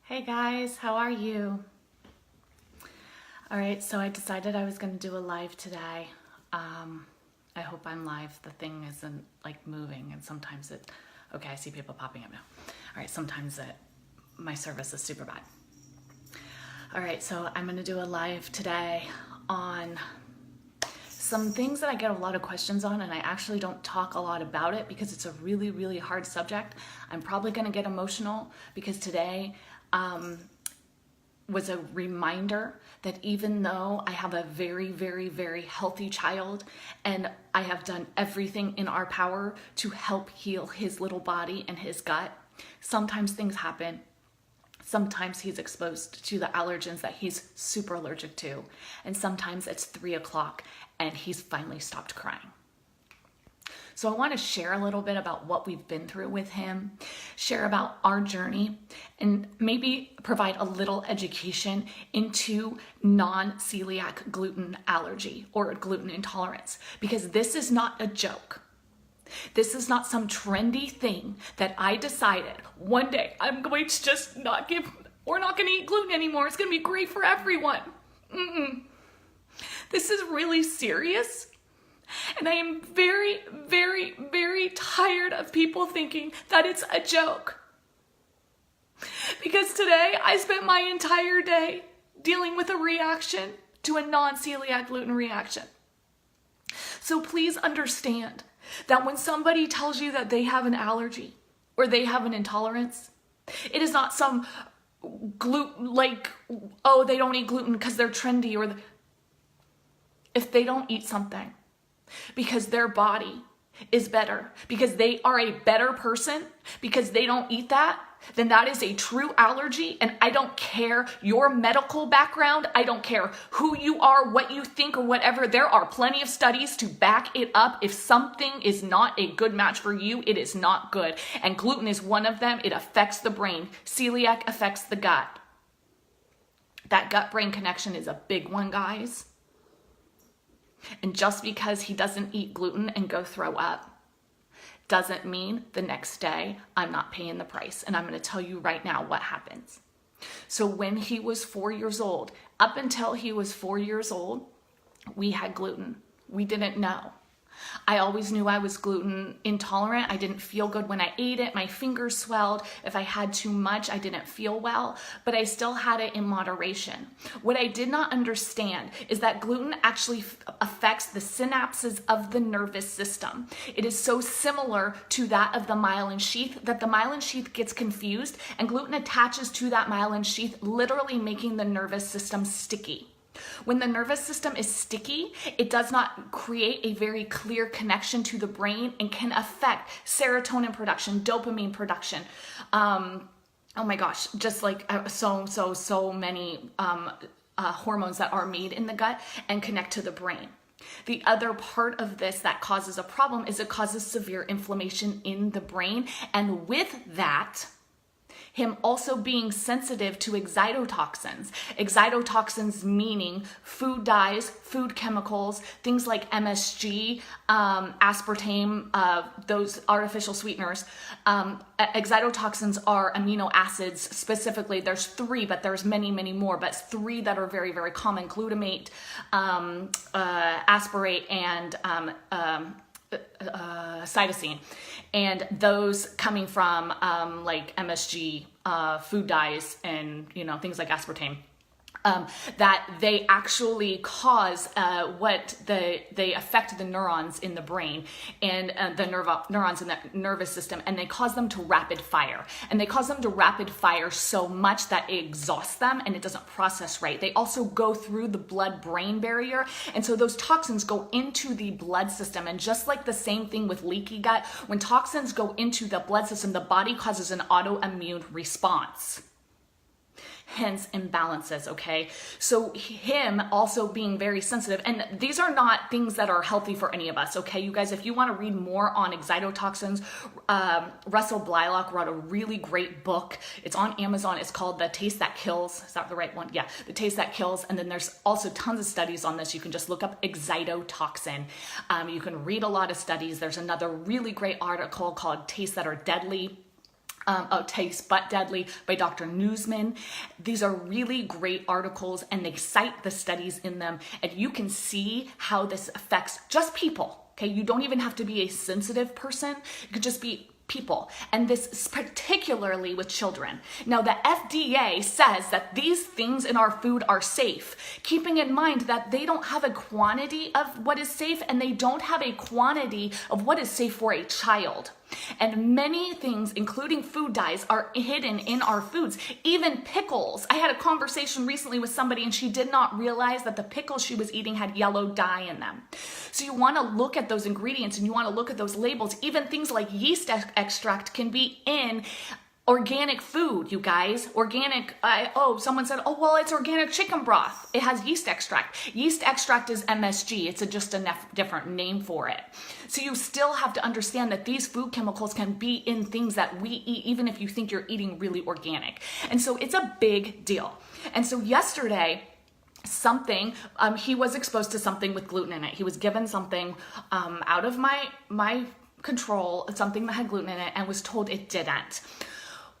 Hey guys, how are you? All right, so I decided I was going to do a live today. I hope I'm live. The thing isn't like moving, and sometimes okay, I see people popping up now. All right, sometimes my service is super bad. All right, so I'm going to do a live today on some things that I get a lot of questions on, and I actually don't talk a lot about it because it's a really, really hard subject. I'm probably going to get emotional because today was a reminder that even though I have a very, very, very healthy child and I have done everything in our power to help heal his little body and his gut, sometimes things happen. Sometimes he's exposed to the allergens that he's super allergic to. And sometimes it's 3 o'clock and he's finally stopped crying. So I want to share a little bit about what we've been through with him, share about our journey, and maybe provide a little education into non-celiac gluten allergy or gluten intolerance, because this is not a joke. This is not some trendy thing that I decided one day I'm going to just we're not going to eat gluten anymore. It's going to be great for everyone. This is really serious. And I am very, very, very tired of people thinking that it's a joke. Because today I spent my entire day dealing with a reaction to a non-celiac gluten reaction. So please understand that when somebody tells you that they have an allergy or they have an intolerance, it is not some gluten, like, oh, they don't eat gluten because they're trendy, or if they don't eat something because their body is better, because they are a better person, because they don't eat that, then that is a true allergy. And I don't care your medical background. I don't care who you are, what you think, or whatever. There are plenty of studies to back it up. If something is not a good match for you, it is not good. And gluten is one of them. It affects the brain. Celiac affects the gut. That gut-brain connection is a big one, guys. And just because he doesn't eat gluten and go throw up doesn't mean the next day I'm not paying the price. And I'm going to tell you right now what happens. So when he was 4 years old, up until he was 4 years old, we had gluten. We didn't know. I always knew I was gluten intolerant. I didn't feel good when I ate it. My fingers swelled. If I had too much, I didn't feel well, but I still had it in moderation. What I did not understand is that gluten actually affects the synapses of the nervous system. It is so similar to that of the myelin sheath that the myelin sheath gets confused, and gluten attaches to that myelin sheath, literally making the nervous system sticky. When the nervous system is sticky, it does not create a very clear connection to the brain and can affect serotonin production, dopamine production. Oh my gosh, just like so many hormones that are made in the gut and connect to the brain. The other part of this that causes a problem is it causes severe inflammation in the brain. And with that, him also being sensitive to excitotoxins. Excitotoxins meaning food dyes, food chemicals, things like MSG, aspartame, those artificial sweeteners. Excitotoxins are amino acids specifically. There's 3, but there's many, many more, but 3 that are very, very common: glutamate, aspartate, and cytosine. And those coming from like MSG, food dyes, and things like aspartame, that they actually cause they affect the neurons in the brain and the neurons in the nervous system, and they cause them to rapid fire. And they cause them to rapid fire so much that it exhausts them and it doesn't process right. They also go through the blood-brain barrier, and so those toxins go into the blood system. And just like the same thing with leaky gut, when toxins go into the blood system, the body causes an autoimmune response. Hence imbalances, okay? So him also being very sensitive, and these are not things that are healthy for any of us, okay? You guys, if you want to read more on excitotoxins, Russell Blylock wrote a really great book. It's on Amazon. It's called The Taste That Kills. Is that the right one? Yeah, The Taste That Kills. And then there's also tons of studies on this. You can just look up excitotoxin. You can read a lot of studies. There's another really great article called Tastes That Are Deadly. Tastes But Deadly by Dr. Newsman. These are really great articles, and they cite the studies in them, and you can see how this affects just people. Okay, you don't even have to be a sensitive person. It could just be people, and this is particularly with children. Now, the FDA says that these things in our food are safe, keeping in mind that they don't have a quantity of what is safe, and they don't have a quantity of what is safe for a child. And many things, including food dyes, are hidden in our foods. Even pickles. I had a conversation recently with somebody, and she did not realize that the pickles she was eating had yellow dye in them. So you want to look at those ingredients, and you want to look at those labels. Even things like yeast extract can be in organic food, you guys. Organic, someone said, oh, well, it's organic chicken broth. It has yeast extract. Yeast extract is MSG. It's just a different name for it. So you still have to understand that these food chemicals can be in things that we eat, even if you think you're eating really organic. And so it's a big deal. And so yesterday, he was exposed to something with gluten in it. He was given something out of my control, something that had gluten in it, and was told it didn't.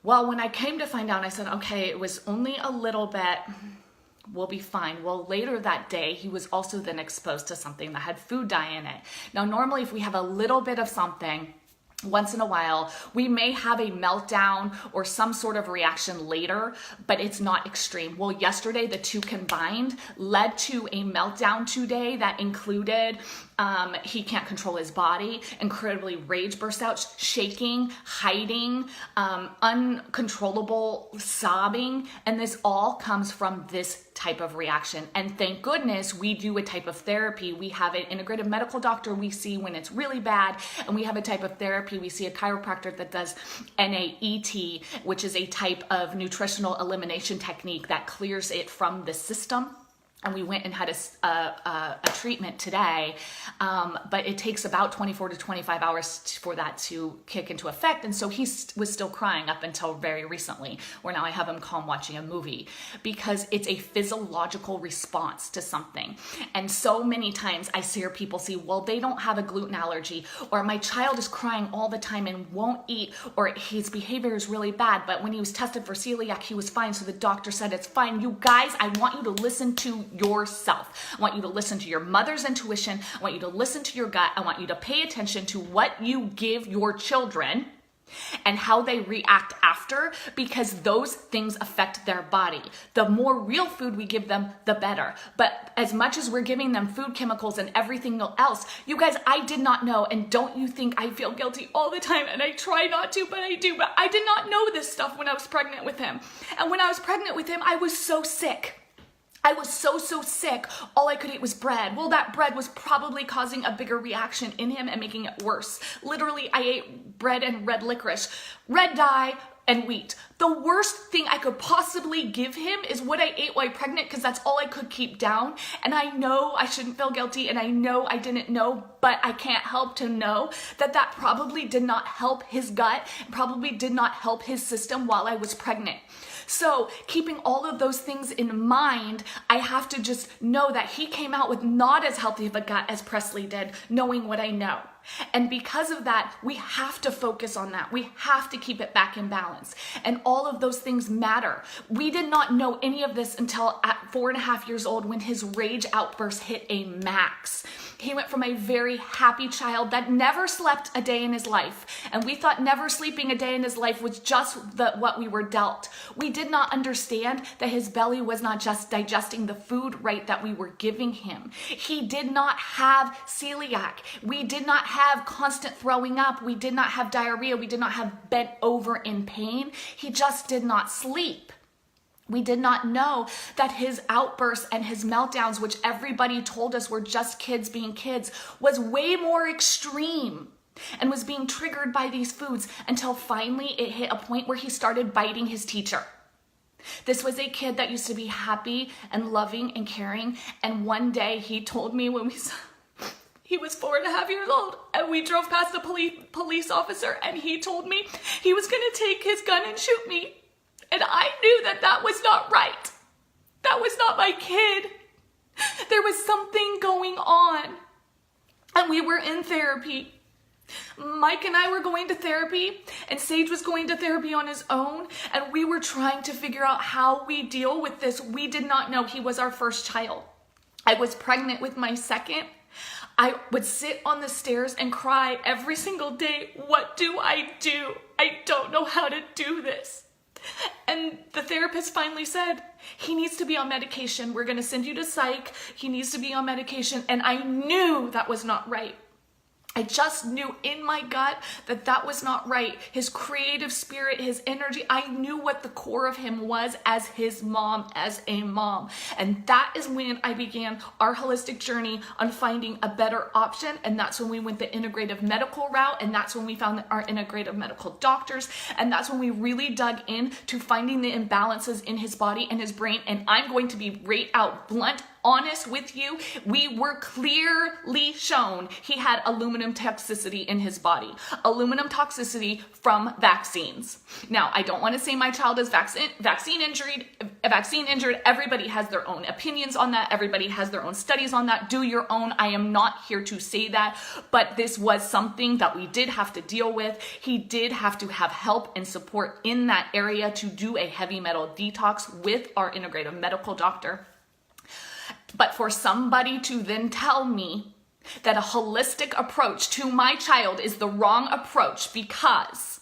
Well, when I came to find out, I said, okay, it was only a little bit, we'll be fine. Well, later that day, he was also then exposed to something that had food dye in it. Now, normally if we have a little bit of something, once in a while, we may have a meltdown or some sort of reaction later, but it's not extreme. Well, yesterday, the two combined led to a meltdown today that included he can't control his body, incredibly rage bursts out, shaking, hiding, uncontrollable sobbing, and this all comes from this type of reaction. And thank goodness we do a type of therapy. We have an integrative medical doctor we see when it's really bad, and we have a type of therapy. We see a chiropractor that does NAET, which is a type of nutritional elimination technique that clears it from the system. And we went and had a treatment today, but it takes about 24 to 25 hours for that to kick into effect. And so he was still crying up until very recently, where now I have him calm watching a movie, because it's a physiological response to something. And so many times I hear people say, well, they don't have a gluten allergy, or my child is crying all the time and won't eat, or his behavior is really bad, but when he was tested for celiac, he was fine, so the doctor said it's fine. You guys, I want you to listen to yourself. I want you to listen to your mother's intuition. I want you to listen to your gut. I want you to pay attention to what you give your children and how they react after, because those things affect their body. The more real food we give them, the better. But as much as we're giving them food chemicals and everything else, you guys, I did not know, and don't you think I feel guilty all the time, and I try not to, but I do, but I did not know this stuff when I was pregnant with him. And when I was pregnant with him, I was so sick. I was so sick, all I could eat was bread. Well, that bread was probably causing a bigger reaction in him and making it worse. Literally, I ate bread and red licorice, red dye, and wheat. The worst thing I could possibly give him is what I ate while pregnant, because that's all I could keep down. And I know I shouldn't feel guilty, and I know I didn't know, but I can't help to know that that probably did not help his gut, probably did not help his system while I was pregnant. So keeping all of those things in mind, I have to just know that he came out with not as healthy of a gut as Presley did, knowing what I know. And because of that, we have to focus on that. We have to keep it back in balance. And all of those things matter. We did not know any of this until at 4.5 years old, when his rage outburst hit a max. He went from a very happy child that never slept a day in his life. And we thought never sleeping a day in his life was just what we were dealt. We did not understand that his belly was not just digesting the food right that we were giving him. He did not have celiac. We did not have constant throwing up. We did not have diarrhea. We did not have bent over in pain. He just did not sleep. We did not know that his outbursts and his meltdowns, which everybody told us were just kids being kids, was way more extreme and was being triggered by these foods, until finally it hit a point where he started biting his teacher. This was a kid that used to be happy and loving and caring, and one day he told me, when he was 4.5 years old, and we drove past a police officer, and he told me he was going to take his gun and shoot me. And I knew that that was not right. That was not my kid. There was something going on. And we were in therapy. Mike and I were going to therapy, and Sage was going to therapy on his own, and we were trying to figure out how we deal with this. We did not know he was our first child. I was pregnant with my second. I would sit on the stairs and cry every single day. What do? I don't know how to do this. And the therapist finally said, he needs to be on medication. We're going to send you to psych. He needs to be on medication. And I knew that was not right. I just knew in my gut that that was not right. His creative spirit, his energy, I knew what the core of him was as his mom, as a mom. And that is when I began our holistic journey on finding a better option. And that's when we went the integrative medical route. And that's when we found our integrative medical doctors. And that's when we really dug in to finding the imbalances in his body and his brain. And I'm going to be right out blunt, honest with you. We were clearly shown he had aluminum toxicity in his body. Aluminum toxicity from vaccines. Now, I don't want to say my child is vaccine injured. Everybody has their own opinions on that. Everybody has their own studies on that. Do your own. I am not here to say that, but this was something that we did have to deal with. He did have to have help and support in that area to do a heavy metal detox with our integrative medical doctor. But for somebody to then tell me that a holistic approach to my child is the wrong approach because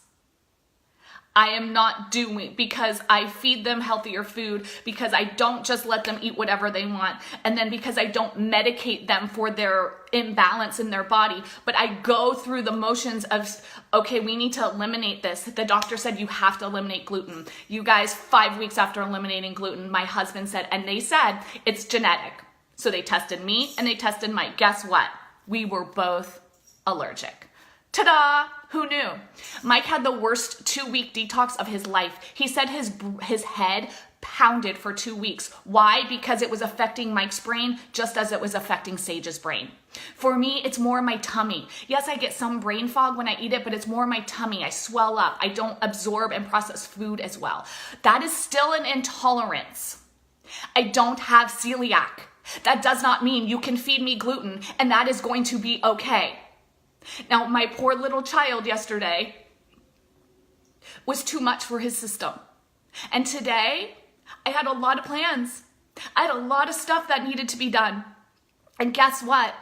I am not doing, because I feed them healthier food, because I don't just let them eat whatever they want, and then because I don't medicate them for their imbalance in their body, but I go through the motions of, okay, we need to eliminate this. The doctor said you have to eliminate gluten. You guys, 5 weeks after eliminating gluten, my husband said, and they said it's genetic. So they tested me and they tested Mike. Guess what? We were both allergic. Ta-da! Who knew? Mike had the worst 2-week detox of his life. He said his head pounded for 2 weeks. Why? Because it was affecting Mike's brain just as it was affecting Sage's brain. For me, it's more my tummy. Yes, I get some brain fog when I eat it, but it's more my tummy. I swell up. I don't absorb and process food as well. That is still an intolerance. I don't have celiac. That does not mean you can feed me gluten and that is going to be okay. Now, my poor little child yesterday was too much for his system. And today, I had a lot of plans. I had a lot of stuff that needed to be done. And guess what?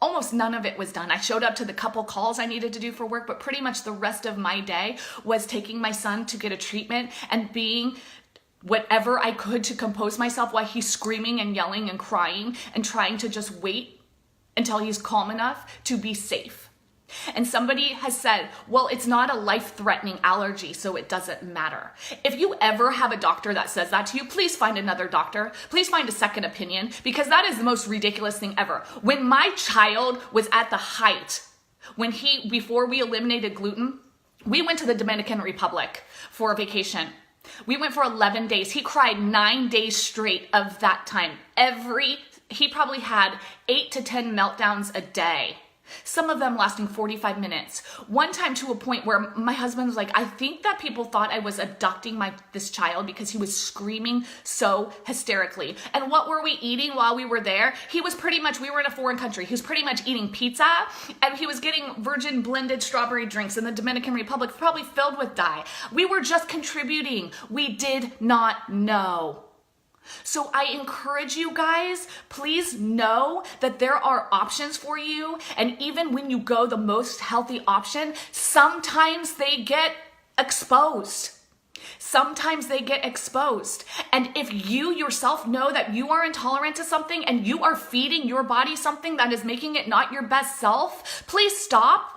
Almost none of it was done. I showed up to the couple calls I needed to do for work, but pretty much the rest of my day was taking my son to get a treatment and being whatever I could to compose myself while he's screaming and yelling and crying and trying to just wait until he's calm enough to be safe. And somebody has said, well, it's not a life-threatening allergy, so it doesn't matter. If you ever have a doctor that says that to you, please find another doctor. Please find a second opinion, because that is the most ridiculous thing ever. When my child was at the height, before we eliminated gluten, we went to the Dominican Republic for a vacation. We went for 11 days. He cried 9 days straight of that time. He probably had 8 to 10 meltdowns a day. Some of them lasting 45 minutes. One time to a point where my husband was like, I think that people thought I was abducting this child because he was screaming so hysterically. And what were we eating while we were there? We were in a foreign country. He was pretty much eating pizza, and he was getting virgin blended strawberry drinks in the Dominican Republic, probably filled with dye. We were just contributing. We did not know. So I encourage you guys, please know that there are options for you. And even when you go the most healthy option, sometimes they get exposed. And if you yourself know that you are intolerant to something and you are feeding your body something that is making it not your best self, please stop.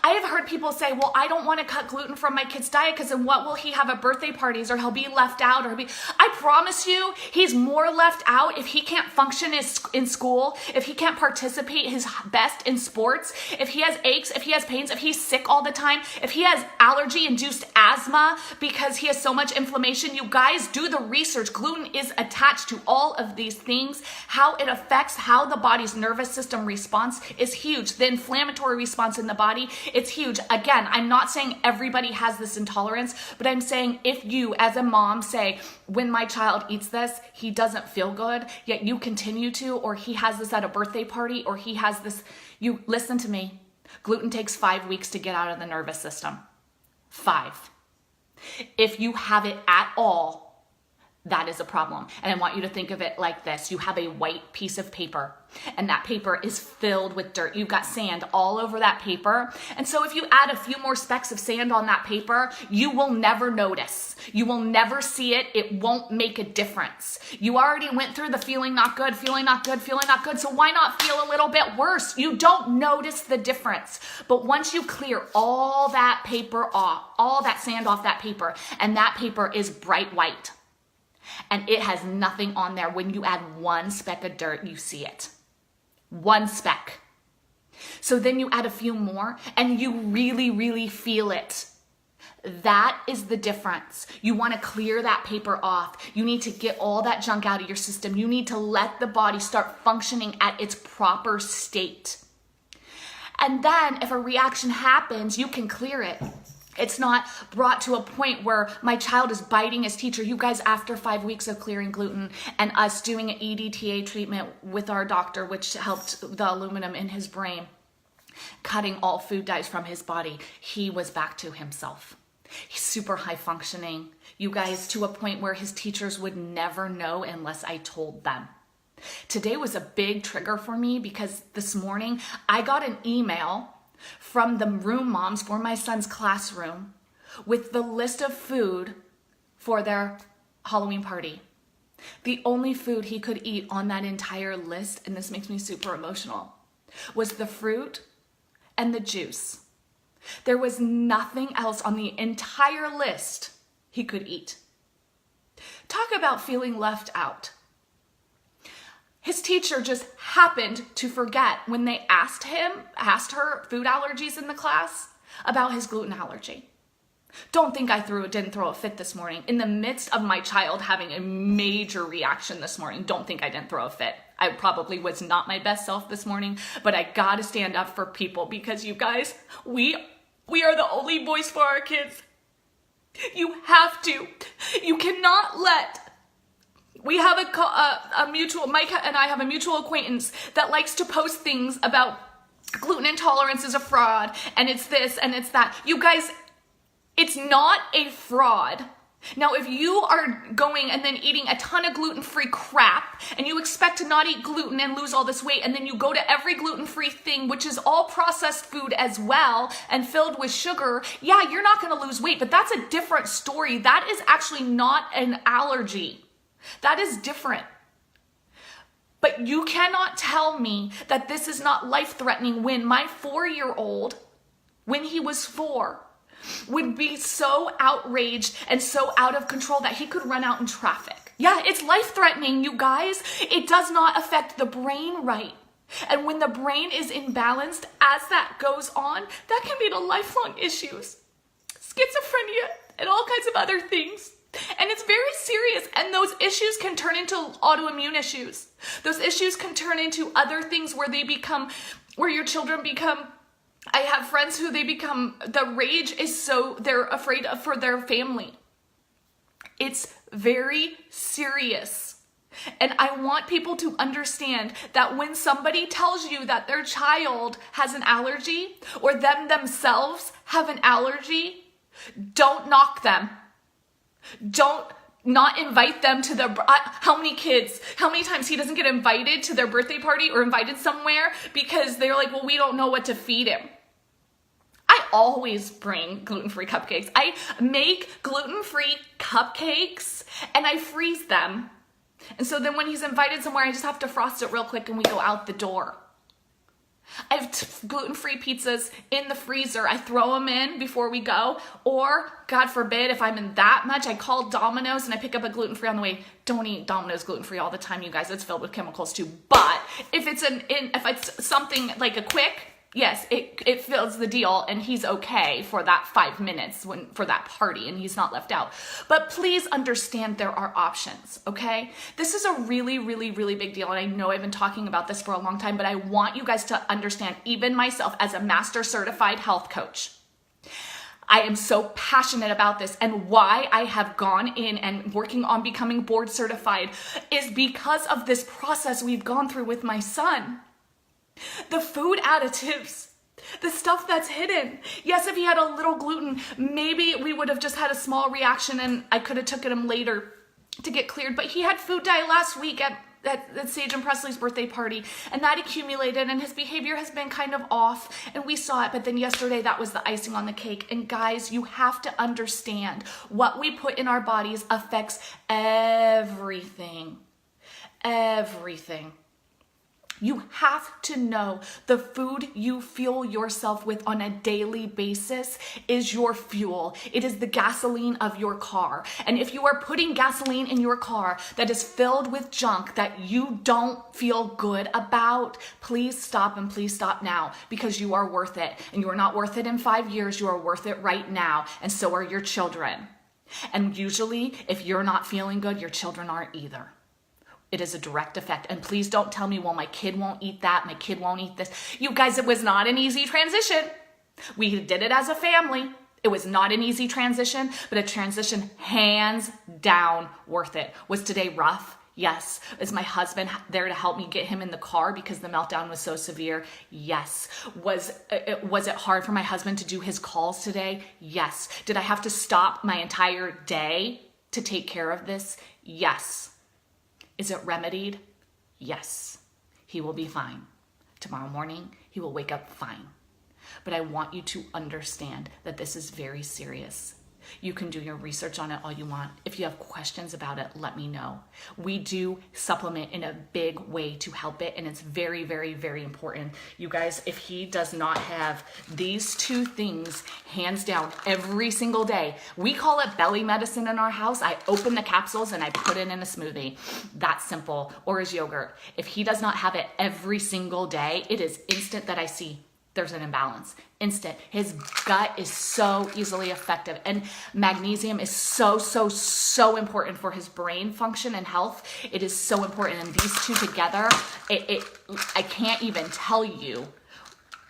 I have heard people say, well, I don't want to cut gluten from my kid's diet because then what will he have at birthday parties, or he'll be left out, I promise you, he's more left out if he can't function in school, if he can't participate his best in sports, if he has aches, if he has pains, if he's sick all the time, if he has allergy-induced asthma because he has so much inflammation. You guys do the research. Gluten is attached to all of these things. How it affects how the body's nervous system response is huge. The inflammatory response in the body, it's huge. Again, I'm not saying everybody has this intolerance, but I'm saying if you as a mom say, when my child eats this, he doesn't feel good, yet you continue to, or he has this at a birthday party, or he has this, you listen to me. Gluten takes 5 weeks to get out of the nervous system. 5. If you have it at all, that is a problem. And I want you to think of it like this. You have a white piece of paper, and that paper is filled with dirt. You've got sand all over that paper. And so if you add a few more specks of sand on that paper, you will never notice. You will never see it. It won't make a difference. You already went through the feeling not good, feeling not good, feeling not good. So why not feel a little bit worse? You don't notice the difference. But once you clear all that paper off, all that sand off that paper, and that paper is bright white, and it has nothing on there. When you add 1 speck of dirt, you see it. 1 speck. So then you add a few more and you really, really feel it. That is the difference. You want to clear that paper off. You need to get all that junk out of your system. You need to let the body start functioning at its proper state. And then if a reaction happens, you can clear it. It's not brought to a point where my child is biting his teacher. You guys, after 5 weeks of clearing gluten and us doing an EDTA treatment with our doctor, which helped the aluminum in his brain, cutting all food dyes from his body, he was back to himself. He's super high functioning. You guys, to a point where his teachers would never know unless I told them. Today was a big trigger for me because this morning I got an email from the room moms for my son's classroom with the list of food for their Halloween party. The only food he could eat on that entire list, and this makes me super emotional, was the fruit and the juice. There was nothing else on the entire list he could eat. Talk about feeling left out. His teacher just happened to forget when they asked her food allergies in the class about his gluten allergy. Don't think I didn't throw a fit this morning. In the midst of my child having a major reaction this morning, don't think I didn't throw a fit. I probably was not my best self this morning, but I gotta stand up for people because you guys, we are the only voice for our kids. You have to. You cannot let. We have a mutual, Mike and I have a mutual acquaintance that likes to post things about gluten intolerance is a fraud, and it's this and it's that. You guys, it's not a fraud. Now, if you are going and then eating a ton of gluten-free crap and you expect to not eat gluten and lose all this weight, and then you go to every gluten-free thing, which is all processed food as well and filled with sugar, yeah, you're not going to lose weight, but that's a different story. That is actually not an allergy. That is different. But you cannot tell me that this is not life-threatening when my 4-year-old, when he was 4, would be so outraged and so out of control that he could run out in traffic. Yeah, it's life-threatening, you guys. It does not affect the brain right. And when the brain is imbalanced, as that goes on, that can lead to lifelong issues, schizophrenia, and all kinds of other things. And it's very serious, and those issues can turn into autoimmune issues. Those issues can turn into other things where your children become, I have friends who the rage is so, they're afraid for their family. It's very serious. And I want people to understand that when somebody tells you that their child has an allergy or themselves have an allergy, don't knock them. Don't not invite them to how many times he doesn't get invited to their birthday party or invited somewhere because they're like, well, we don't know what to feed him. I always bring gluten-free cupcakes. I make gluten-free cupcakes and I freeze them. And so then when he's invited somewhere, I just have to frost it real quick and we go out the door. I have gluten-free pizzas in the freezer. I throw them in before we go. Or, God forbid, if I'm in that much, I call Domino's and I pick up a gluten-free on the way. Don't eat Domino's gluten-free all the time, you guys. It's filled with chemicals too. But if it's something like a quick, yes, it fills the deal and he's okay for that 5 minutes for that party and he's not left out. But please understand there are options, okay? This is a really, really, really big deal. And I know I've been talking about this for a long time, but I want you guys to understand, even myself as a master certified health coach, I am so passionate about this, and why I have gone in and working on becoming board certified is because of this process we've gone through with my son. The food additives The stuff that's hidden. Yes, if he had a little gluten, maybe we would have just had a small reaction and I could have taken him later to get cleared. But he had food dye last week at Sage and Presley's birthday party, and that accumulated, and his behavior has been kind of off, and we saw it. But then yesterday, that was the icing on the cake. And guys, you have to understand, what we put in our bodies affects everything. Everything. You have to know the food you fuel yourself with on a daily basis is your fuel. It is the gasoline of your car. And if you are putting gasoline in your car that is filled with junk that you don't feel good about, please stop, and please stop now, because you are worth it. And you are not worth it in 5 years. You are worth it right now. And so are your children. And usually, if you're not feeling good, your children aren't either. It is a direct effect. And please don't tell me, well, my kid won't eat that, my kid won't eat this. You guys, it was not an easy transition. We did it as a family. It was not an easy transition, but a transition hands down worth it. Was today rough? Yes. Is my husband there to help me get him in the car because the meltdown was so severe? Yes. Was it hard for my husband to do his calls today? Yes. Did I have to stop my entire day to take care of this? Yes. Is it remedied? Yes. He will be fine. Tomorrow morning, he will wake up fine. But I want you to understand that this is very serious. You can do your research on it all you want. If you have questions about it, let me know. We do supplement in a big way to help it, and it's very, very, very important. You guys, if he does not have these two things hands down every single day, we call it belly medicine in our house. I open the capsules and I put it in a smoothie. That's simple. Or his yogurt. If he does not have it every single day, it is instant that I see there's an imbalance. Instant. His gut is so easily affected. And magnesium is so, so, so important for his brain function and health. It is so important. And these two together, I can't even tell you.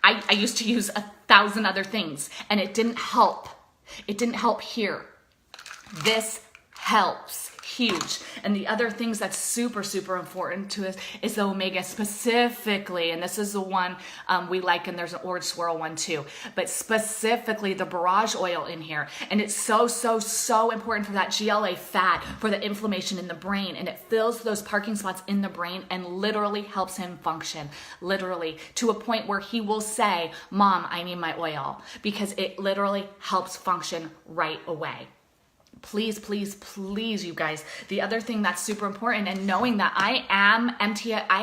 I used to use 1,000 other things and it didn't help. It didn't help here. This helps. Huge. And the other things that's super, super important to us is the omega specifically. And this is the one we like, and there's an orange swirl one too. But specifically the borage oil in here. And it's so, so, so important for that GLA fat, for the inflammation in the brain. And it fills those parking spots in the brain and literally helps him function. Literally. To a point where he will say, Mom, I need my oil. Because it literally helps function right away. Please, please, please, you guys. The other thing that's super important, and knowing that I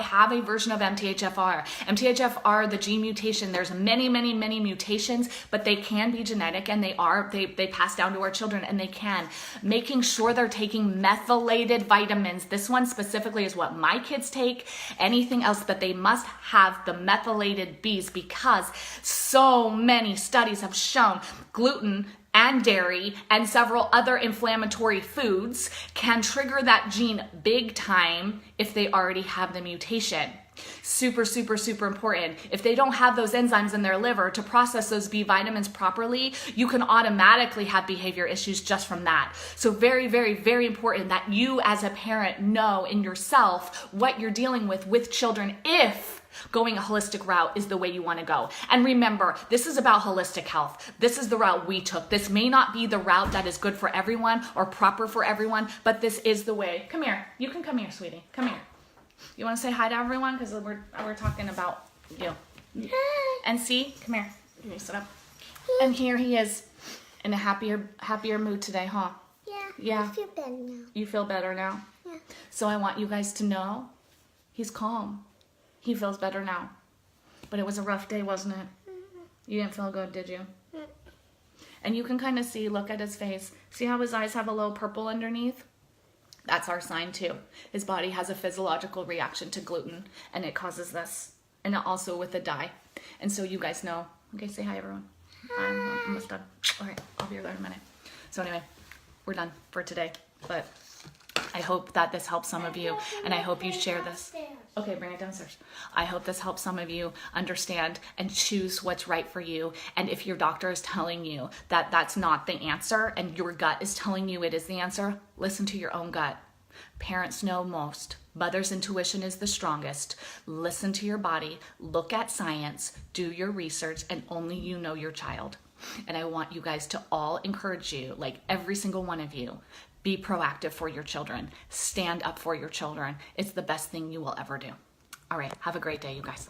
have a version of MTHFR. MTHFR, the gene mutation, there's many, many, many mutations, but they can be genetic, and they pass down to our children, and they can. Making sure they're taking methylated vitamins. This one specifically is what my kids take. Anything else, but they must have the methylated Bs, because so many studies have shown gluten and dairy and several other inflammatory foods can trigger that gene big time if they already have the mutation. Super, super, super important. If they don't have those enzymes in their liver to process those B vitamins properly, you can automatically have behavior issues just from that. So very, very, very important that you as a parent know in yourself what you're dealing with children if going a holistic route is the way you want to go. And remember, this is about holistic health. This is the route we took. This may not be the route that is good for everyone or proper for everyone, but this is the way. Come here. You can come here, sweetie. Come here. You want to say hi to everyone? Because we're talking about you. Hi. And see? Come here. Let me sit up. And here he is in a happier mood today, huh? Yeah. I feel better now. You feel better now? Yeah. So I want you guys to know he's calm. He feels better now. But it was a rough day, wasn't it? Mm-hmm. You didn't feel good, did you? Mm-hmm. And you can kind of see, look at his face. See how his eyes have a little purple underneath? That's our sign too. His body has a physiological reaction to gluten, and it causes this. And also with the dye. And so you guys know. Okay, say hi, everyone. Hi. I'm almost done. All right, I'll be there in a minute. So anyway, we're done for today. But I hope that this helps some of you, and I hope you share this. Okay, bring it downstairs. I hope this helps some of you understand and choose what's right for you. And if your doctor is telling you that that's not the answer and your gut is telling you it is the answer, listen to your own gut. Parents know most. Mother's intuition is the strongest. Listen to your body, look at science, do your research, and only you know your child. And I want you guys to all encourage you, like every single one of you, be proactive for your children. Stand up for your children. It's the best thing you will ever do. All right, have a great day, you guys.